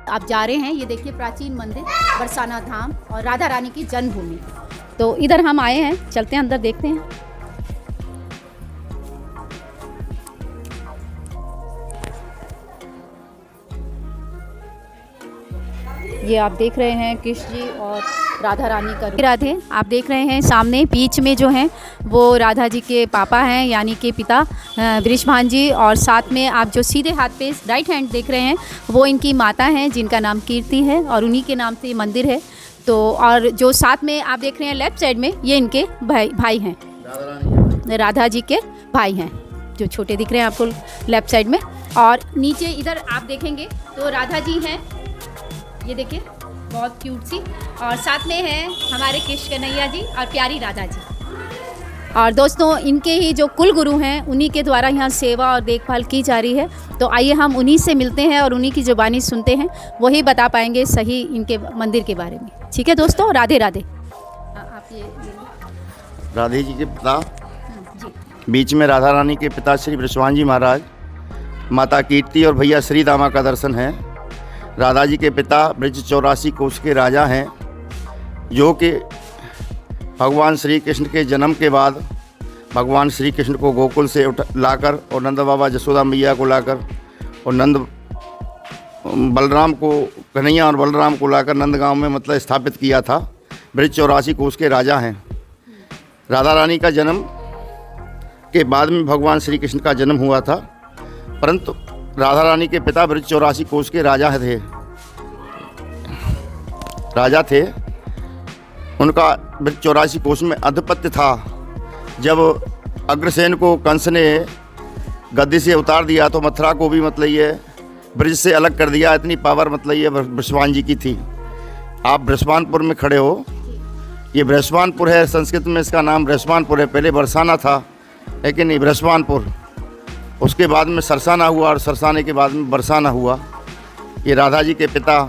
आप जा रहे हैं, ये देखिए प्राचीन मंदिर बरसाना धाम और राधा रानी की जन्मभूमि। तो इधर हम आए हैं, चलते हैं अंदर, देखते हैं। ये आप देख रहे हैं कृष्ण जी और राधा रानी का रूप। राधे, आप देख रहे हैं सामने बीच में जो हैं वो राधा जी के पापा हैं, यानी कि पिता वृषभान जी, और साथ में आप जो सीधे हाथ पे राइट हैंड देख रहे हैं वो इनकी माता हैं जिनका नाम कीर्ति है, और उन्हीं के नाम से ये मंदिर है। तो और जो साथ में आप देख रहे हैं लेफ्ट साइड में, ये इनके भाई हैं, राधा जी के भाई हैं, जो छोटे दिख रहे हैं आपको लेफ्ट साइड में। और नीचे इधर आप देखेंगे तो राधा जी हैं, ये देखिए बहुत क्यूट सी, और साथ में है हमारे कृष्ण कन्हैया जी और प्यारी राधा जी। और दोस्तों, इनके ही जो कुल गुरु हैं उन्हीं के द्वारा यहाँ सेवा और देखभाल की जा रही है। तो आइए हम उन्हीं से मिलते हैं और उन्हीं की जुबानी सुनते हैं, वही बता पाएंगे सही इनके मंदिर के बारे में। ठीक है दोस्तों, राधे राधे। आप ये राधे जी के पिता, जी, बीच में राधा रानी के पिता श्री वृषभान जी महाराज, माता कीर्ति और भैया श्री दामा का दर्शन है। राधा जी के पिता ब्रज 84 कोष के राजा हैं, जो कि भगवान श्री कृष्ण के जन्म के बाद भगवान श्री कृष्ण को गोकुल से लाकर और नंद बाबा जसोदा मैया को लाकर और बलराम को, कन्हैया और बलराम को लाकर नंदगांव में मतलब स्थापित किया था। ब्रज 84 कोष के राजा हैं। राधा रानी का जन्म के बाद में भगवान श्री कृष्ण का जन्म हुआ था, परंतु राधा रानी के पिता ब्रज 84 कोष के राजा थे। उनका ब्रज 84 कोष में अधिपत्य था। जब अग्रसेन को कंस ने गद्दी से उतार दिया तो मथुरा को भी मतलब ये ब्रज से अलग कर दिया। इतनी पावर मतलब ये वृषभान जी की थी। आप बृषभानपुर में खड़े हो, ये बृषभानपुर है, संस्कृत में इसका नाम बृषभानपुर है। पहले बरसाना था, लेकिन ये बृषभानपुर, उसके बाद में सरसाना हुआ और सरसाने के बाद में बरसाना हुआ। ये राधा जी के पिता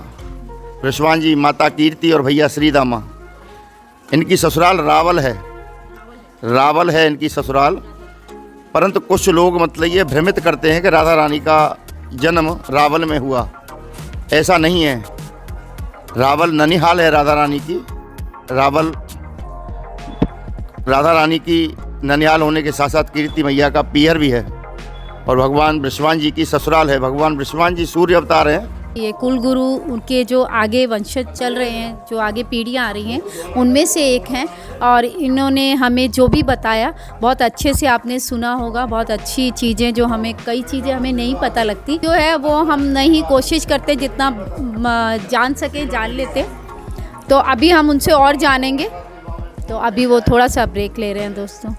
वृषभान जी, माता कीर्ति और भैया श्री दामा, इनकी ससुराल रावल है इनकी ससुराल। परंतु कुछ लोग मतलब ये भ्रमित करते हैं कि राधा रानी का जन्म रावल में हुआ। ऐसा नहीं है। रावल ननिहाल है राधा रानी की। राधा रानी की ननिहाल होने के साथ साथ कीर्ति मैया का पीहर भी है, और भगवान वृषभान जी की ससुराल है। भगवान वृषभान जी सूर्य अवतार हैं। ये कुल गुरु, उनके जो आगे वंशज चल रहे हैं, जो आगे पीढ़ियाँ आ रही हैं, उनमें से एक हैं। और इन्होंने हमें जो भी बताया बहुत अच्छे से आपने सुना होगा। बहुत अच्छी चीज़ें, जो हमें कई चीज़ें हमें नहीं पता लगती, जो है वो हम नहीं कोशिश करते, जितना जान सके जान लेते। तो अभी हम उनसे और जानेंगे। तो अभी वो थोड़ा सा ब्रेक ले रहे हैं दोस्तों।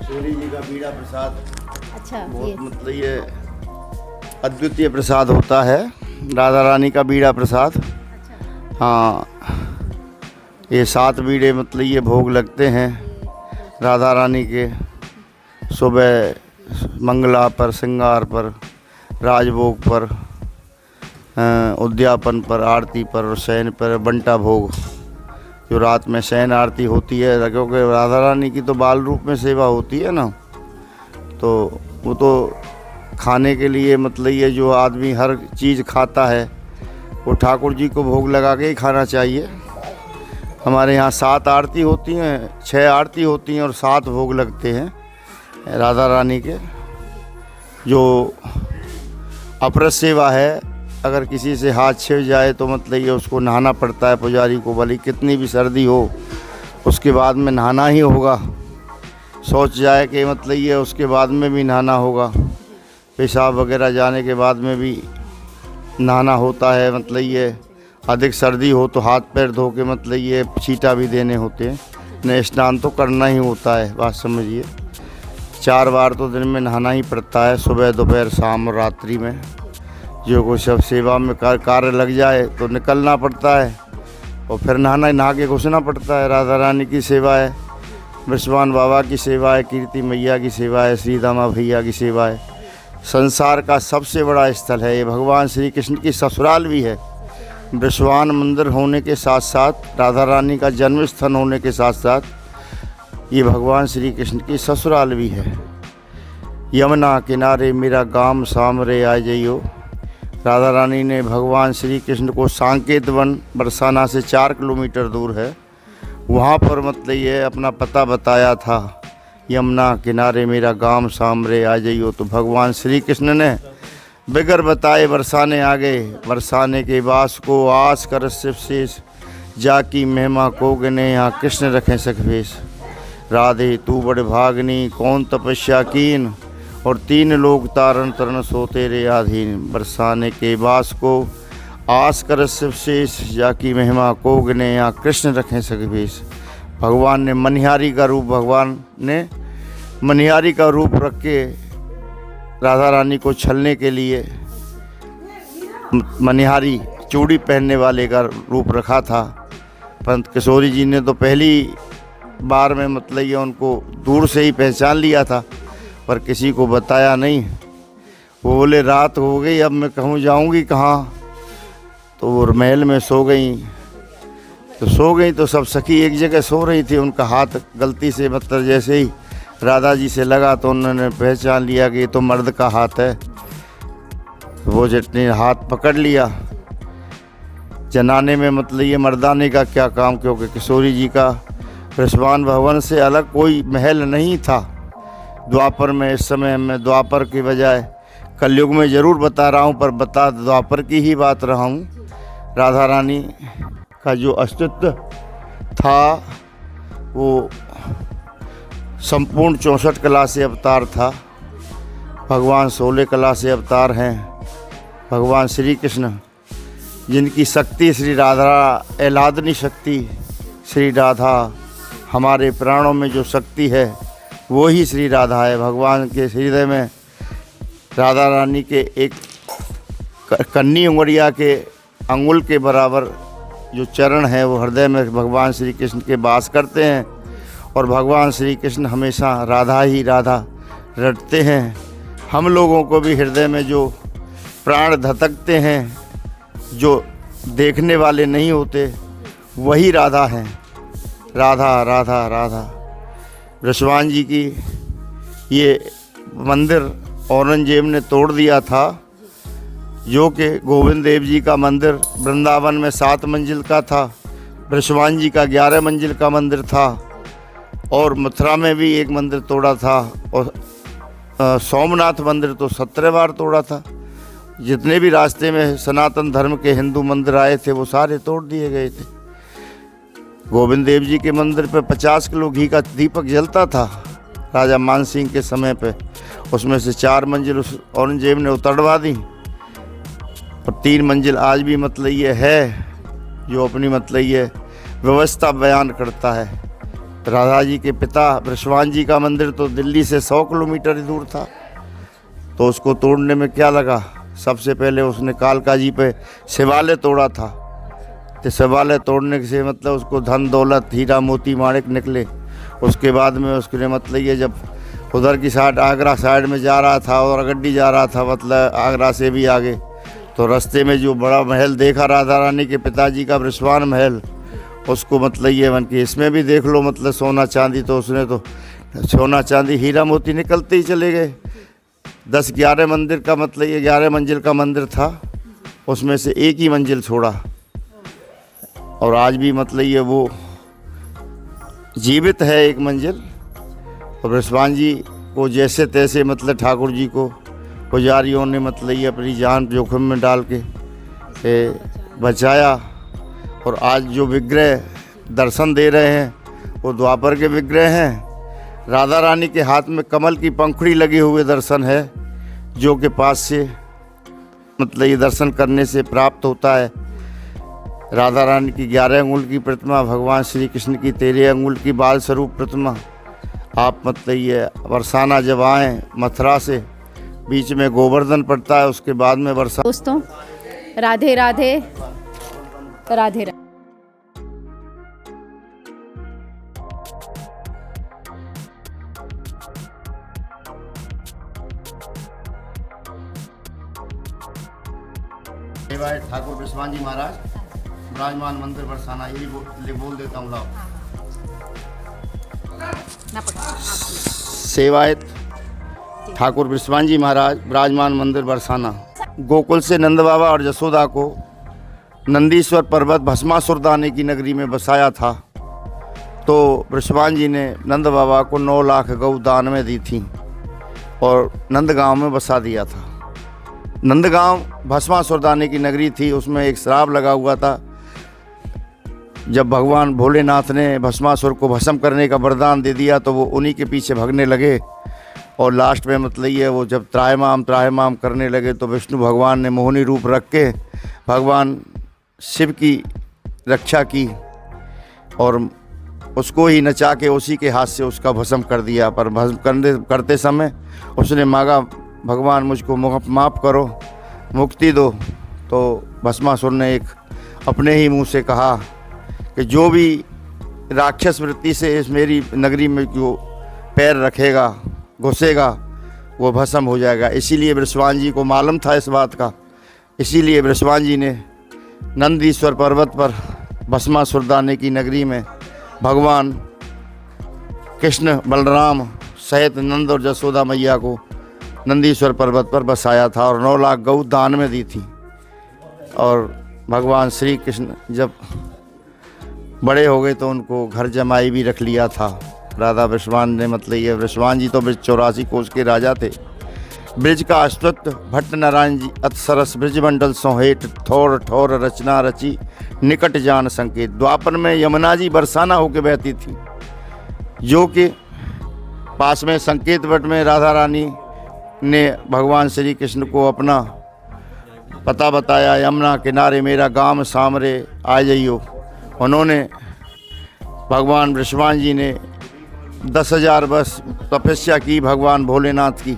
सूर्य जी का बीड़ा प्रसाद अच्छा, बहुत मतलब ये अद्वितीय प्रसाद होता है, राधा रानी का बीड़ा प्रसाद। हाँ, ये 7 बीड़े मतलब ये भोग लगते हैं राधा रानी के। सुबह मंगला पर, श्रृंगार पर, राजभोग पर, उद्यापन पर, आरती पर और शयन पर बंटा भोग। जो रात में शयन आरती होती है, क्योंकि राधा रानी की तो बाल रूप में सेवा होती है ना, तो वो तो खाने के लिए मतलब ये जो आदमी हर चीज़ खाता है वो ठाकुर जी को भोग लगा के ही खाना चाहिए। हमारे यहाँ 7 आरती होती हैं, 6 आरती होती हैं और 7 भोग लगते हैं राधा रानी के। जो अपरस सेवा है, अगर किसी से हाथ छिड़ जाए तो मतलब ये उसको नहाना पड़ता है पुजारी को, भले कितनी भी सर्दी हो उसके बाद में नहाना ही होगा। सोच जाए कि मतलब ये उसके बाद में भी नहाना होगा, पेशाब वगैरह जाने के बाद में भी नहाना होता है। मतलब ये अधिक सर्दी हो तो हाथ पैर धो के मतलब ये छींटा भी देने होते हैं, न स्नान तो करना ही होता है। बात समझिए, 4 बार तो दिन में नहाना ही पड़ता है, सुबह, दोपहर, शाम और रात्रि में। जो कुछ सब सेवा में कार्य लग जाए तो निकलना पड़ता है और फिर नहा के घुसना पड़ता है। राधा रानी की सेवा है, बृषभान बाबा की सेवा है, कीर्ति मैया की सेवा है, श्री दामा भैया की सेवा है। संसार का सबसे बड़ा स्थल है ये, भगवान श्री कृष्ण की ससुराल भी है। बृषभान मंदिर होने के साथ साथ, राधा रानी का जन्म स्थान होने के साथ साथ ये भगवान श्री कृष्ण की ससुराल भी है। यमुना किनारे मेरा गाम सामरे आ जाइयो। राधा रानी ने भगवान श्री कृष्ण को सांकेत वन बरसाना से 4 किलोमीटर दूर है, वहाँ पर मतलब ये अपना पता बताया था, यमुना किनारे मेरा गाम सामरे आ जाइयो। तो भगवान श्री कृष्ण ने बिगर बताए बरसाने आ गए। बरसाने के बास को आस कर शिव शेष, जाकी महिमा को गने यहाँ कृष्ण रखें सखवेश। राधे तू बड़ भागनी कौन तपस्या कीन, और 3 लोग तारण तरण सो तेरे आधीन। बरसाने के बास को आस कर शिव शेष, जाकी महिमा को गने यहाँ कृष्ण रखें सखवेश। भगवान ने मनिहारी का रूप रख के राधा रानी को छलने के लिए मनिहारी चूड़ी पहनने वाले का रूप रखा था। पंत किशोरी जी ने तो पहली बार में मतलब ये उनको दूर से ही पहचान लिया था, पर किसी को बताया नहीं। वो बोले रात हो गई, अब मैं कहूँ जाऊँगी कहाँ, तो वो महल में सो गई। तो सब सखी एक जगह सो रही थी, उनका हाथ गलती से मतलब जैसे ही राधा जी से लगा तो उन्होंने पहचान लिया कि ये तो मर्द का हाथ है। वो जितने हाथ पकड़ लिया, जनाने में मतलब ये मर्दाने का क्या काम, क्योंकि किशोरी जी का बृषभान भवन से अलग कोई महल नहीं था द्वापर में। इस समय मैं द्वापर के बजाय कलयुग में ज़रूर बता रहा हूँ, पर बता द्वापर की ही बात रहा हूँ। राधा रानी का जो अस्तित्व था वो संपूर्ण 64 कला से अवतार था। भगवान 16 कला से अवतार हैं। भगवान श्री कृष्ण, जिनकी शक्ति श्री राधा, एलादनी शक्ति श्री राधा, हमारे प्राणों में जो शक्ति है वो ही श्री राधा है। भगवान के हृदय में राधा रानी के एक कन्नी उंगलिया के अंगुल के बराबर जो चरण है वो हृदय में भगवान श्री कृष्ण के वास करते हैं, और भगवान श्री कृष्ण हमेशा राधा ही राधा रटते हैं। हम लोगों को भी हृदय में जो प्राण धतकते हैं, जो देखने वाले नहीं होते, वही राधा हैं। राधा राधा राधा। बृषभान जी की ये मंदिर औरंगजेब ने तोड़ दिया था, जो कि गोविंद देव जी का मंदिर वृंदावन में 7 मंजिल का था, बृषभान जी का 11 मंजिल का मंदिर था, और मथुरा में भी एक मंदिर तोड़ा था, और सोमनाथ मंदिर तो 17 बार तोड़ा था। जितने भी रास्ते में सनातन धर्म के हिंदू मंदिर आए थे वो सारे तोड़ दिए गए थे। गोविंद देव जी के मंदिर पे 50 किलो घी का दीपक जलता था राजा मान सिंह के समय पे, उसमें से 4 मंजिल उस औरंगजेब ने उतरवा दी, और 3 मंजिल आज भी मतलब ये है जो अपनी मतलब ये व्यवस्था बयान करता है। राधा जी के पिता बृषभान जी का मंदिर तो दिल्ली से 100 किलोमीटर दूर था, तो उसको तोड़ने में क्या लगा, सबसे पहले उसने कालका जी पे शिवालय तोड़ा था। तो शिवालय तोड़ने से मतलब उसको धन दौलत हीरा मोती माणिक निकले। उसके बाद में उसके मतलब ये जब उधर की साइड आगरा साइड में जा रहा था और गड्डी जा रहा था, मतलब आगरा से भी आगे। तो रास्ते में जो बड़ा महल देखा राधा रानी के पिताजी का, वृषभान महल, उसको मतलब ये बन के इसमें भी देख लो, मतलब सोना चांदी, तो उसने तो सोना चांदी हीरा मोती निकलते ही चले गए। 10-11 मंदिर का मतलब ये 11 मंजिल का मंदिर था, उसमें से एक ही मंजिल छोड़ा। और आज भी मतलब ये वो जीवित है एक मंजिल। और वृषभान जी को जैसे तैसे मतलब ठाकुर जी को पुजारियों ने मतलब ये अपनी जान जोखिम में डाल के बचाया। और आज जो विग्रह दर्शन दे रहे हैं वो द्वापर के विग्रह हैं। राधा रानी के हाथ में कमल की पंखुड़ी लगे हुए दर्शन है, जो के पास से मतलब ये दर्शन करने से प्राप्त होता है। राधा रानी की 11 अंगुल की प्रतिमा, भगवान श्री कृष्ण की 13 अंगुल की बाल स्वरूप प्रतिमा। आप मतलब ये बरसाना जब आएँ मथुरा से, बीच में गोवर्धन पड़ता है, उसके बाद में बरसा। दोस्तों राधे राधे राधे राधे। ठाकुर वृषभान जी महाराज विराजमान मंदिर बरसाना, यही बोल देता हूँ। सेवायत ठाकुर वृषभान जी महाराज विराजमान मंदिर बरसाना। गोकुल से नंद बाबा और यशोदा को नंदीश्वर पर्वत भस्मासुर दाने की नगरी में बसाया था। तो वृषभान जी ने नंद बाबा को 9 लाख गौ दान में दी थी और नंदगांव में बसा दिया था। नंदगांव भस्मासुर दाने की नगरी थी, उसमें एक श्राप लगा हुआ था। जब भगवान भोलेनाथ ने भस्मासुर को भस्म करने का वरदान दे दिया तो वो उन्हीं के पीछे भागने लगे। और लास्ट में मतलब ये वो जब त्राहिमाम करने लगे तो विष्णु भगवान ने मोहिनी रूप रख के भगवान शिव की रक्षा की और उसको ही नचा के उसी के हाथ से उसका भस्म कर दिया। पर भस्म करते समय उसने मांगा, भगवान मुझको माफ़ करो, मुक्ति दो। तो भस्मासुर ने एक अपने ही मुंह से कहा कि जो भी राक्षस वृत्ति से इस मेरी नगरी में जो पैर रखेगा, घुसेगा, वो भस्म हो जाएगा। इसीलिए वृषभान जी को मालूम था इस बात का। इसीलिए वृषभान जी ने नंदीश्वर पर्वत पर भस्मासुर दाने की नगरी में भगवान कृष्ण बलराम सहित नंद और यशोदा मैया को नंदीश्वर पर्वत पर बसाया था और 9 लाख गौ दान में दी थी। और भगवान श्री कृष्ण जब बड़े हो गए तो उनको घर जमाई भी रख लिया था। राधा वृषभान ने मतलब ये वृषभान जी तो 84 कोष के राजा थे। ब्रिज का अश्वत्थ भट्ट नारायण जी अतसरस ब्रिजमंडल सोहेट ठोर ठोर रचना रची निकट जान संकेत। द्वापर में यमुना जी बरसाना होकर बहती थी, जो कि पास में संकेत वट में राधा रानी ने भगवान श्री कृष्ण को अपना पता बताया, यमुना किनारे मेरा गांव सामरे आ जाइयो। उन्होंने भगवान वृषभान जी ने 10,000 वर्ष तपस्या की भगवान भोलेनाथ की।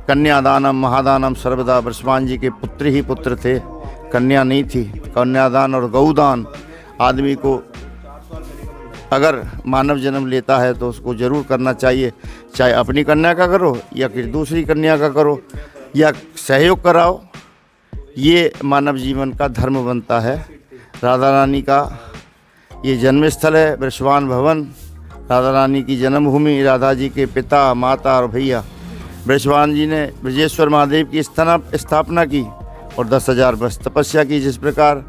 कन्यादानम महादानम सर्वदा, वृषभान जी के पुत्र ही पुत्र थे, कन्या नहीं थी। कन्यादान और गौदान आदमी को अगर मानव जन्म लेता है तो उसको ज़रूर करना चाहिए, चाहे अपनी कन्या का करो या फिर दूसरी कन्या का करो या सहयोग कराओ। ये मानव जीवन का धर्म बनता है। राधा रानी का ये जन्म स्थल है वृषभान भवन, राधा रानी की जन्मभूमि। राधा जी के पिता, माता और भैया वृषभान जी ने ब्रजेश्वर महादेव की स्थापना की और 10,000 वर्ष तपस्या की। जिस प्रकार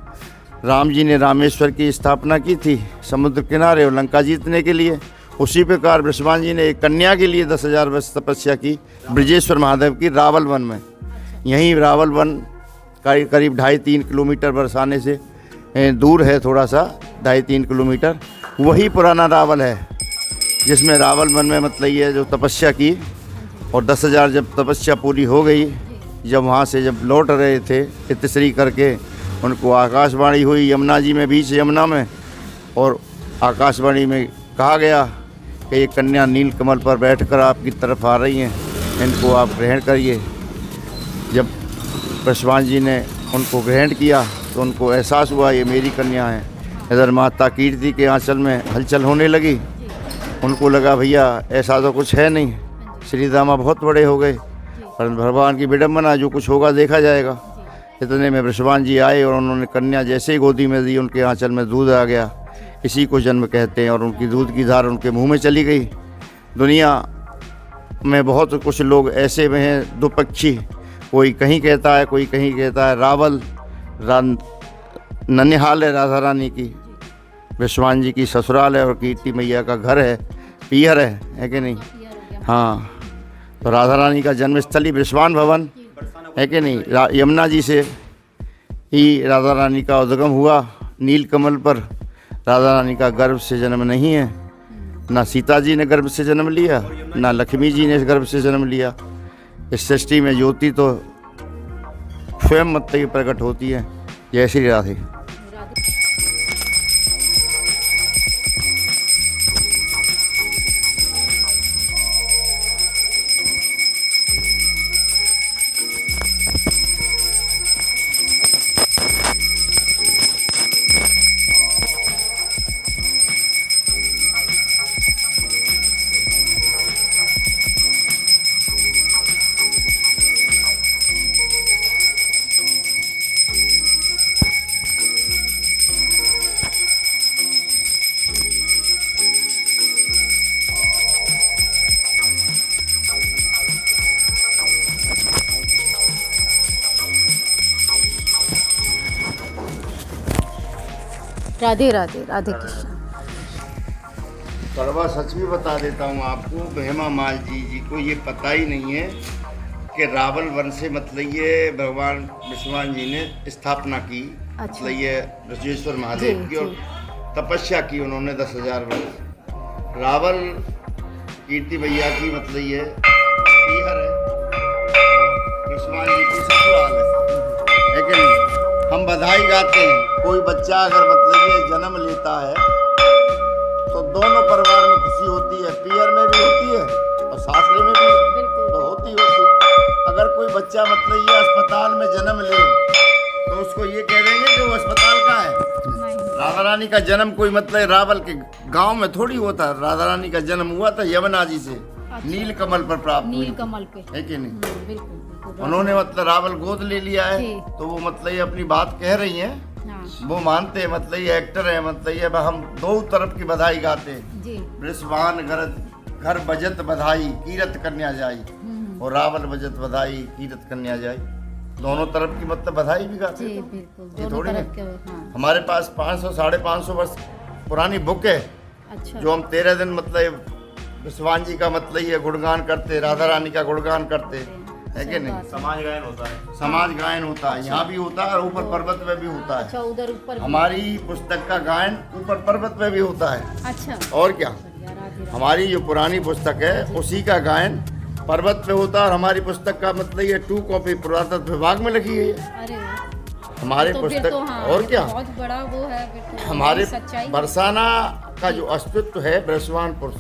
राम जी ने रामेश्वर की स्थापना की थी समुद्र किनारे और लंका जीतने के लिए, उसी प्रकार वृषभान जी ने एक कन्या के लिए 10,000 वर्ष तपस्या की ब्रजेश्वर महादेव की रावल वन में। यहीं रावल वन करीब 2.5-3 किलोमीटर बरसाने से दूर है, थोड़ा सा 2.5-3 किलोमीटर। वही पुराना रावल है जिसमें रावल वन में मतलब ये जो तपस्या की। और 10,000 जब तपस्या पूरी हो गई, जब वहाँ से जब लौट रहे थे इतश्री करके, उनको आकाशवाणी हुई यमुना जी में, बीच यमुना में। और आकाशवाणी में कहा गया कि ये कन्या नील कमल पर बैठकर आपकी तरफ आ रही हैं, इनको आप ग्रहण करिए। जब वृषभान जी ने उनको ग्रहण किया तो उनको एहसास हुआ ये मेरी कन्या है। इधर माता कीर्ति के आंचल में हलचल होने लगी। उनको लगा भैया ऐसा तो कुछ है नहीं, श्री दामा बहुत बड़े हो गए, पर भगवान की विडम्बना, जो कुछ होगा देखा जाएगा। इतने में वृषभान जी आए और उन्होंने कन्या जैसे ही गोदी में दी, उनके आंचल में दूध आ गया। इसी को जन्म कहते हैं। और उनकी दूध की धार उनके मुंह में चली गई। दुनिया में बहुत कुछ लोग ऐसे में हैं दुपक्षी, कोई कहीं कहता है, कोई कहीं कहता है। रावल ननिहाल है राधा रानी की, वृषभान जी की ससुराल है, और कीर्ति मैया का घर है, पियर है कि नहीं? हाँ, तो राधा रानी का जन्मस्थली वृषभान भवन है कि नहीं? यमुना जी से ही राधा रानी का उद्गम हुआ। नीलकमल पर राधा रानी का गर्भ से जन्म नहीं है। ना सीता जी ने गर्भ से जन्म लिया, ना लक्ष्मी जी ने गर्भ से जन्म लिया। इस सृष्टि में ज्योति तो स्वयं मत्ते प्रकट होती है। जय श्री राधे। राधे राधे, राधे कृष्ण। कड़वा सच भी बता देता हूँ आपको, हेमा मालिनी जी को ये पता ही नहीं है कि रावल वन से मतलब ये भगवान वृषभान जी ने स्थापना की। अच्छा। मतलब ये ब्रजेश्वर महादेव की, और तपस्या की उन्होंने 10,000 वर्ष। रावल कीर्ति मैया की मतलब ये पीहर है, वृषभान जी की ससुराल है कि नहीं? हम बधाई गाते हैं। कोई बच्चा अगर मतलब ये जन्म लेता है तो दोनों परिवार में खुशी होती है, पियर में भी होती है और सासरे में भी तो होती है। अगर कोई बच्चा मतलब ये अस्पताल में जन्म ले तो उसको ये कह देंगे कि वो अस्पताल का है। राधा रानी का जन्म कोई मतलब रावल के गांव में थोड़ी होता। राधा रानी का जन्म हुआ था यमुना जी से। अच्छा। नीलकमल पर प्राप्त हुई, नीलकमल पे है कि नहीं? बिल्कुल बिल्कुल। उन्होंने मतलब रावल गोद ले लिया है, जी। तो वो मतलब ये अपनी बात कह रही हैं। हाँ। वो मानते हैं मतलब ये एक्टर है, मतलब ये हम दो तरफ की बधाई गाते हैं। जी। वृषभान घर बजत बधाई कीरत कन्या जाई, और रावल बजत बधाई कीरत कन्या जाई। दोनों तरफ की मतलब बधाई भी गाते जी हैं। बिल्कुल, ये दोनों थोड़ी तरफ ना। के। हाँ। हमारे पास 500 550 वर्ष पुरानी बुक है, अच्छा। जो हम 13 दिन मतलब वृषभान जी का मतलब ये गुणगान करते, राधा रानी का गुणगान करते, है कि नहीं? समाज गायन होता है। समाज गायन होता है, यहाँ भी होता है और ऊपर पर्वत में भी होता है। अच्छा, उधर ऊपर भी। हमारी पुस्तक का गायन ऊपर पर्वत में भी होता है। अच्छा। और क्या, बढ़िया, राधे राधे। हमारी जो पुरानी पुस्तक है उसी का गायन पर्वत पे होता है। और हमारी पुस्तक का मतलब ये 2 कॉपी पुरातत्व विभाग में लिखी है। अरे वाह। हमारे तो फिर पुस्तक तो हाँ, और ये क्या, तो बहुत बड़ा वो है फिर तो। हमारे सच्चाई। बरसाना का जो अस्तित्व है वृषभानपुर,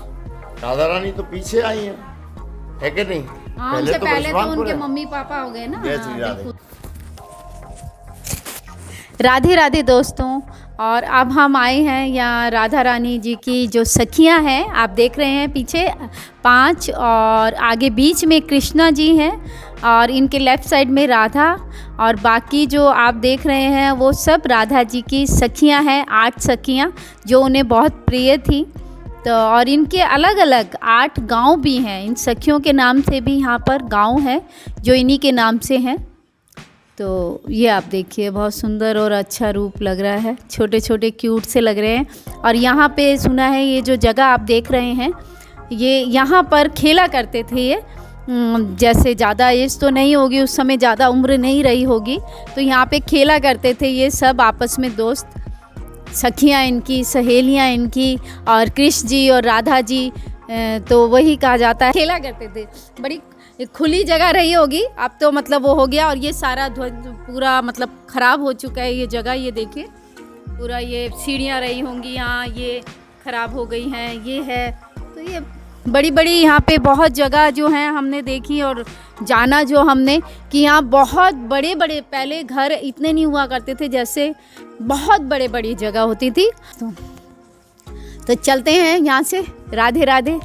राधा रानी तो पीछे आई है कि नहीं? हाँ, उनसे पहले तो वृषभानपुर उनके है। मम्मी पापा हो गए ना। जय हाँ, श्री राधे। बिल्कुल। राधे राधे दोस्तों, और अब हम आए हैं यहाँ राधा रानी जी की जो सखियाँ हैं, आप देख रहे हैं पीछे 5 और आगे बीच में कृष्णा जी हैं, और इनके लेफ़्ट साइड में राधा, और बाकी जो आप देख रहे हैं वो सब राधा जी की सखियाँ हैं। 8 सखियाँ जो उन्हें बहुत प्रिय थी। तो और इनके अलग अलग 8 गांव भी हैं। इन सखियों के नाम से भी यहाँ पर गांव है जो इन्हीं के नाम से हैं। तो ये आप देखिए, बहुत सुंदर और अच्छा रूप लग रहा है। छोटे छोटे क्यूट से लग रहे हैं। और यहाँ पे सुना है ये जो जगह आप देख रहे हैं, ये यहाँ पर खेला करते थे ये। जैसे ज़्यादा एज तो नहीं होगी, उस समय ज़्यादा उम्र नहीं रही होगी, तो यहाँ पे खेला करते थे ये सब आपस में दोस्त, सखियाँ इनकी, सहेलियाँ इनकी, और कृष्ण जी और राधा जी, तो वही कहा जाता है खेला करते थे। बड़ी खुली जगह रही होगी, अब तो मतलब वो हो गया। और ये सारा ध्वज पूरा मतलब ख़राब हो चुका है ये जगह। ये देखिए पूरा ये सीढ़ियाँ रही होंगी यहाँ, ये ख़राब हो गई हैं, ये है। तो ये बड़ी बड़ी यहाँ पे बहुत जगह जो हैं हमने देखी और जाना जो हमने, कि यहाँ बहुत बड़े बड़े पहले घर इतने नहीं हुआ करते थे, जैसे बहुत बड़े बड़ी जगह होती थी। तो चलते हैं यहाँ से। राधे राधे।